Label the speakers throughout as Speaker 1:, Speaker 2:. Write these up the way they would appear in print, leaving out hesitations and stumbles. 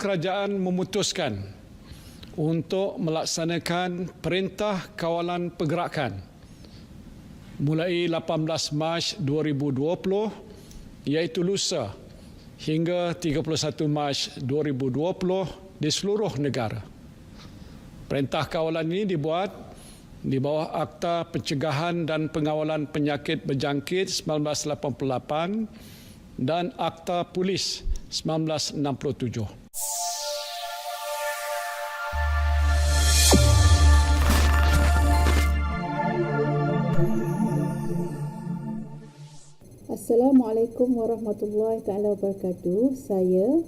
Speaker 1: Kerajaan memutuskan untuk melaksanakan Perintah Kawalan Pergerakan mulai 18 Mac 2020 iaitu lusa hingga 31 Mac 2020 di seluruh negara. Perintah kawalan ini dibuat di bawah Akta Pencegahan dan Pengawalan Penyakit Berjangkit 1988 dan Akta Polis 1967.
Speaker 2: Assalamualaikum warahmatullahi taala wabarakatuh. Saya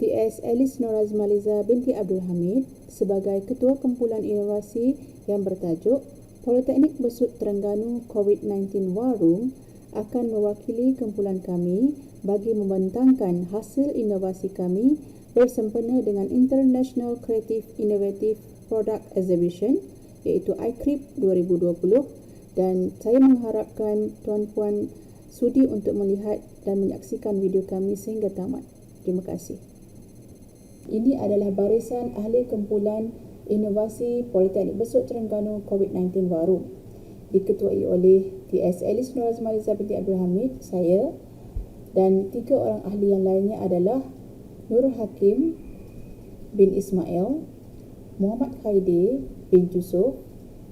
Speaker 2: T.S. Alice Norazmaliza binti Abdul Hamid sebagai Ketua Kumpulan Inovasi yang bertajuk Politeknik Besut Terengganu COVID-19 War Room akan mewakili kumpulan kami bagi membentangkan hasil inovasi kami bersempena dengan International Creative Innovative Product Exhibition iaitu ICRIP 2020, dan saya mengharapkan tuan-puan sudi untuk melihat dan menyaksikan video kami sehingga tamat. Terima kasih. Ini adalah barisan ahli kumpulan inovasi Politeknik Besut Terengganu COVID-19 War Room, diketuai oleh T.S. Alice Norazmaliza binti Abdul Hamid, saya, dan 3 orang ahli yang lainnya adalah Nurul Hakim bin Ismail, Muhammad Khairi bin Yusuf,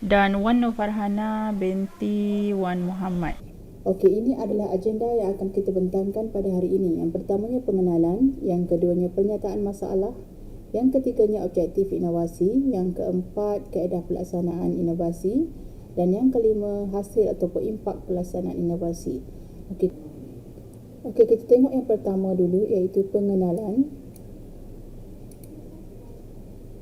Speaker 3: dan Wan Nur Farhana binti Wan Muhammad.
Speaker 2: Okey, ini adalah agenda yang akan kita bentangkan pada hari ini. Yang pertamanya pengenalan, yang keduanya pernyataan masalah, yang ketiganya objektif inovasi, yang keempat kaedah pelaksanaan inovasi, dan yang kelima hasil ataupun impak pelaksanaan inovasi. Okey, kita tengok yang pertama dulu iaitu pengenalan.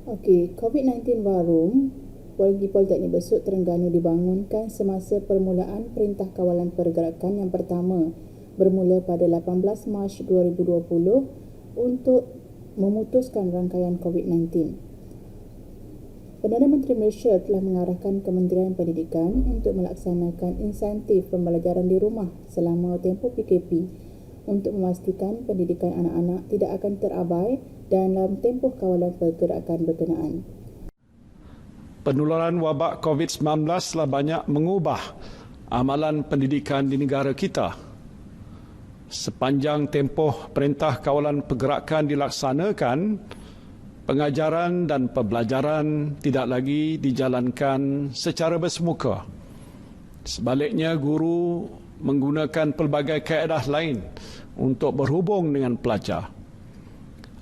Speaker 2: Okey, COVID-19 War Room di Politeknik Besut Terengganu dibangunkan semasa permulaan Perintah Kawalan Pergerakan yang pertama bermula pada 18 Mac 2020 untuk memutuskan rangkaian COVID-19. Perdana Menteri Malaysia telah mengarahkan Kementerian Pendidikan untuk melaksanakan insentif pembelajaran di rumah selama tempoh PKP untuk memastikan pendidikan anak-anak tidak akan terabai dalam tempoh kawalan pergerakan berkenaan.
Speaker 1: Penularan wabak COVID-19 telah banyak mengubah amalan pendidikan di negara kita. Sepanjang tempoh Perintah Kawalan Pergerakan dilaksanakan, pengajaran dan pembelajaran tidak lagi dijalankan secara bersemuka. Sebaliknya, guru menggunakan pelbagai kaedah lain untuk berhubung dengan pelajar.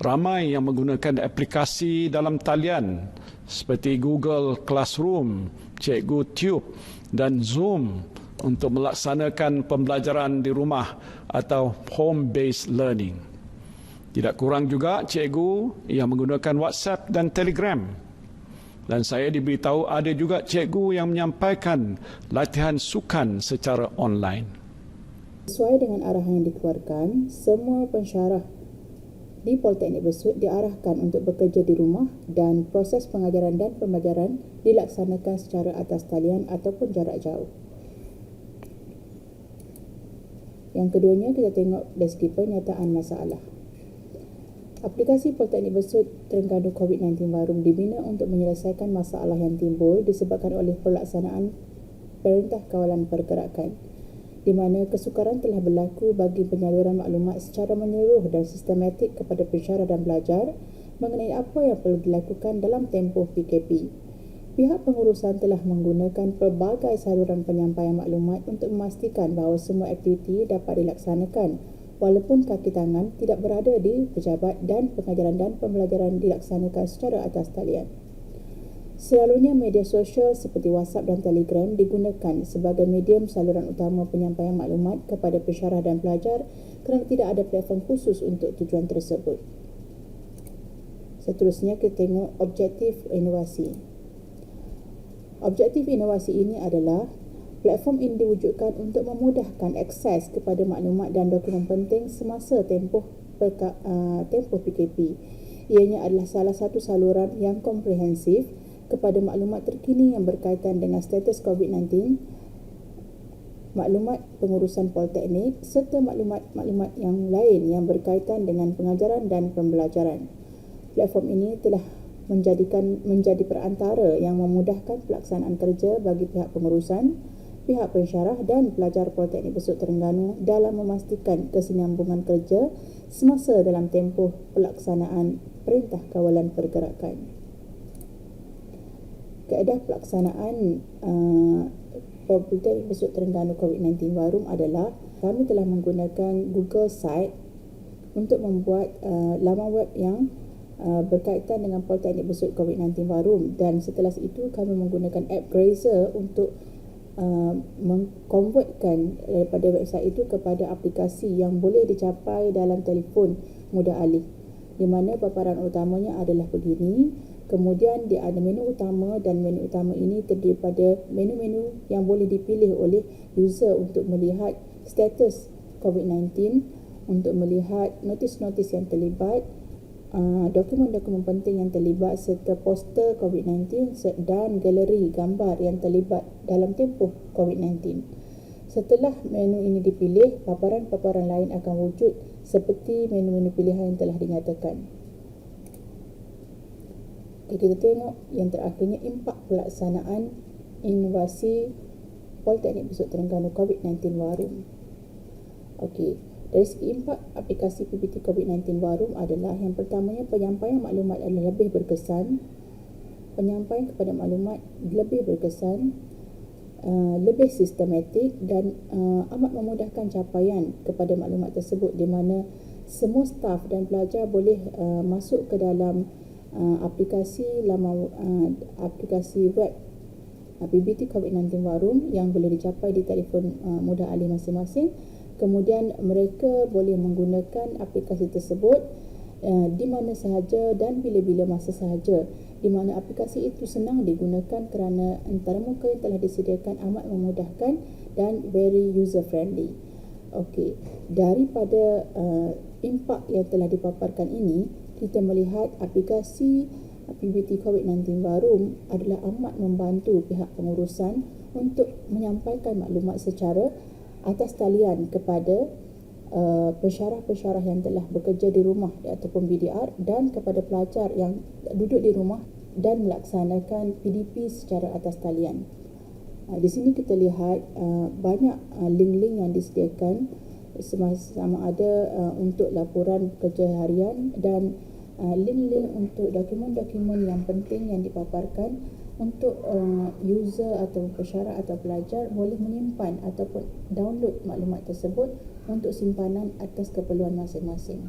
Speaker 1: Ramai yang menggunakan aplikasi dalam talian seperti Google Classroom, Cikgu Tube dan Zoom untuk melaksanakan pembelajaran di rumah atau home-based learning. Tidak kurang juga cikgu yang menggunakan WhatsApp dan Telegram. Dan saya diberitahu ada juga cikgu yang menyampaikan latihan sukan secara online.
Speaker 2: Sesuai dengan arahan yang dikeluarkan, semua pensyarah di Politeknik Besut diarahkan untuk bekerja di rumah dan proses pengajaran dan pembelajaran dilaksanakan secara atas talian ataupun jarak jauh. Yang keduanya, kita tengok dari segi pernyataan masalah. Aplikasi Politeknik Besut Terengganu COVID-19 War Room dibina untuk menyelesaikan masalah yang timbul disebabkan oleh pelaksanaan Perintah Kawalan Pergerakan, di mana kesukaran telah berlaku bagi penyaluran maklumat secara menyeluruh dan sistematik kepada pensyarah dan pelajar mengenai apa yang perlu dilakukan dalam tempoh PKP. Pihak pengurusan telah menggunakan pelbagai saluran penyampaian maklumat untuk memastikan bahawa semua aktiviti dapat dilaksanakan walaupun kaki tangan tidak berada di pejabat dan pengajaran dan pembelajaran dilaksanakan secara atas talian. Selalunya media sosial seperti WhatsApp dan Telegram digunakan sebagai medium saluran utama penyampaian maklumat kepada pensyarah dan pelajar kerana tidak ada platform khusus untuk tujuan tersebut. Seterusnya, kita tengok objektif inovasi. Objektif inovasi ini adalah platform ini diwujudkan untuk memudahkan akses kepada maklumat dan dokumen penting semasa tempoh PKP. Ianya adalah salah satu saluran yang komprehensif kepada maklumat terkini yang berkaitan dengan status COVID-19, maklumat pengurusan politeknik serta maklumat-maklumat yang lain yang berkaitan dengan pengajaran dan pembelajaran. Platform ini telah menjadi perantara yang memudahkan pelaksanaan kerja bagi pihak pengurusan, pihak pensyarah dan pelajar Politeknik Besut Terengganu dalam memastikan kesinambungan kerja semasa dalam tempoh pelaksanaan Perintah Kawalan Pergerakan. Kaedah pelaksanaan Politeknik Besut Terengganu COVID-19 Warum adalah kami telah menggunakan Google Site untuk membuat laman web yang berkaitan dengan Politeknik Besut COVID-19 Warum, dan setelah itu kami menggunakan app Grazer untuk mengkonvertkan daripada website itu kepada aplikasi yang boleh dicapai dalam telefon mudah alih, di mana paparan utamanya adalah begini. Kemudian dia ada menu utama, dan menu utama ini terdiri pada menu-menu yang boleh dipilih oleh user untuk melihat status COVID-19, untuk melihat notis-notis yang terlibat, dokumen-dokumen penting yang terlibat, serta poster COVID-19 dan galeri gambar yang terlibat dalam tempoh COVID-19. Setelah menu ini dipilih, paparan-paparan lain akan wujud seperti menu-menu pilihan yang telah dinyatakan. Kita tengok yang terakhirnya, impak pelaksanaan inovasi Politeknik Besut Terengganu COVID-19 Warum. Dari segi impak aplikasi PBT COVID-19 Warum adalah, yang pertamanya, penyampaian maklumat adalah lebih berkesan. Penyampaian kepada maklumat lebih berkesan, lebih sistematik dan amat memudahkan capaian kepada maklumat tersebut, di mana semua staf dan pelajar boleh masuk ke dalam aplikasi web PBT COVID-19 Warum yang boleh dicapai di telefon mudah alih masing-masing. Kemudian mereka boleh menggunakan aplikasi tersebut di mana sahaja dan bila-bila masa sahaja, di mana aplikasi itu senang digunakan kerana antarmuka yang telah disediakan amat memudahkan dan very user friendly. Daripada impak yang telah dipaparkan ini, kita melihat aplikasi PBT COVID-19 Warum adalah amat membantu pihak pengurusan untuk menyampaikan maklumat secara atas talian kepada pensyarah-pensyarah yang telah bekerja di rumah ataupun BDR, dan kepada pelajar yang duduk di rumah dan melaksanakan PDP secara atas talian. Di sini kita lihat banyak link-link yang disediakan, sama ada untuk laporan kerja harian dan link-link untuk dokumen-dokumen yang penting yang dipaparkan untuk user atau pensyarah atau pelajar boleh menyimpan ataupun download maklumat tersebut untuk simpanan atas keperluan masing-masing.